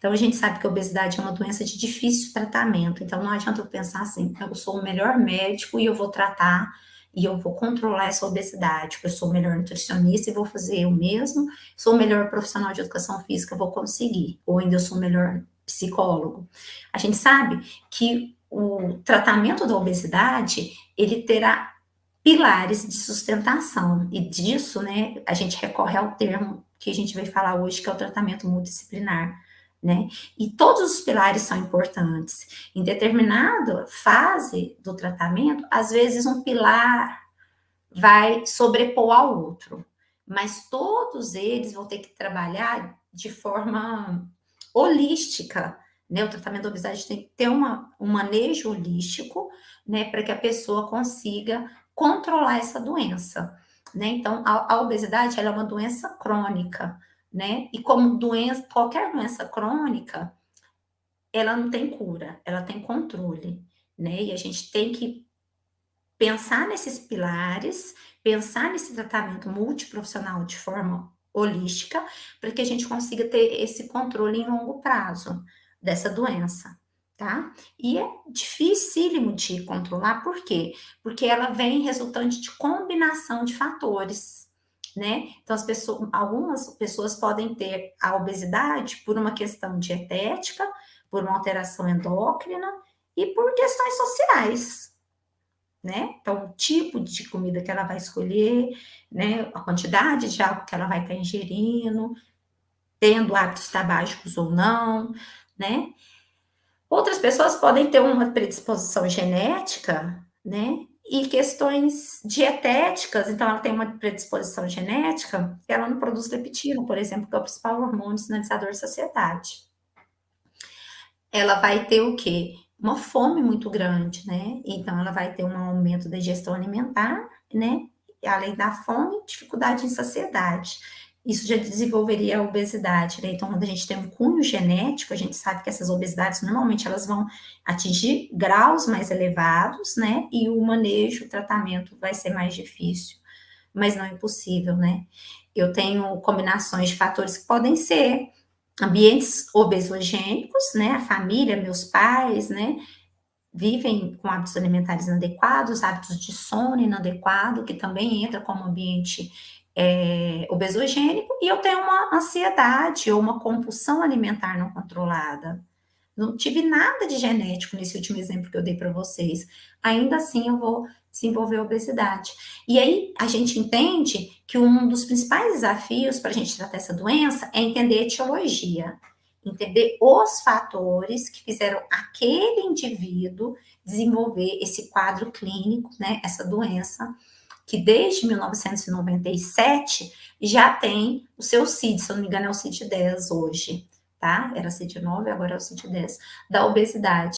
Então, a gente sabe que a obesidade é uma doença de difícil tratamento, então não adianta eu pensar assim: "Eu sou o melhor médico e eu vou tratar e eu vou controlar essa obesidade, porque eu sou o melhor nutricionista e vou fazer o mesmo, sou o melhor profissional de educação física, vou conseguir", ou ainda eu sou o melhor psicólogo. A gente sabe que o tratamento da obesidade, ele terá pilares de sustentação, e disso, né, a gente recorre ao termo que a gente vai falar hoje, que é o tratamento multidisciplinar, né? E todos os pilares são importantes. Em determinada fase do tratamento, às vezes um pilar vai sobrepor ao outro, mas todos eles vão ter que trabalhar de forma holística, né? O tratamento da obesidade tem que ter um manejo holístico, né, para que a pessoa consiga controlar essa doença, né? Então, a obesidade ela é uma doença crônica, né? E como doença, qualquer doença crônica, ela não tem cura, ela tem controle, né? E a gente tem que pensar nesses pilares, pensar nesse tratamento multiprofissional de forma holística, para que a gente consiga ter esse controle em longo prazo dessa doença, tá? E é dificílimo de controlar, por quê? Porque ela vem resultante de combinação de fatores, né? Então, algumas pessoas podem ter a obesidade por uma questão dietética, por uma alteração endócrina e por questões sociais, né? Então, o tipo de comida que ela vai escolher, né? A quantidade de álcool que ela vai estar ingerindo, tendo hábitos tabágicos ou não, né? Outras pessoas podem ter uma predisposição genética, né? E questões dietéticas, então ela tem uma predisposição genética, ela não produz leptina, por exemplo, que é o principal hormônio sinalizador da saciedade. Ela vai ter o quê? Uma fome muito grande, né? Então ela vai ter um aumento da ingestão alimentar, né? E além da fome, dificuldade em saciedade. Isso já desenvolveria a obesidade, né? Então, quando a gente tem um cunho genético, a gente sabe que essas obesidades normalmente elas vão atingir graus mais elevados, né? E o manejo, o tratamento vai ser mais difícil, mas não é impossível, né? Eu tenho combinações de fatores que podem ser ambientes obesogênicos, né? A família, meus pais, né? Vivem com hábitos alimentares inadequados, hábitos de sono inadequado, que também entra como ambiente obesogênico, e eu tenho uma ansiedade ou uma compulsão alimentar não controlada. Não tive nada de genético nesse último exemplo que eu dei para vocês. Ainda assim, eu vou desenvolver obesidade. E aí, a gente entende que um dos principais desafios para a gente tratar essa doença é entender a etiologia, entender os fatores que fizeram aquele indivíduo desenvolver esse quadro clínico, né, essa doença, que desde 1997 já tem o seu CID, se eu não me engano, é o CID-10 hoje, tá? Era CID-9, agora é o CID-10, da obesidade.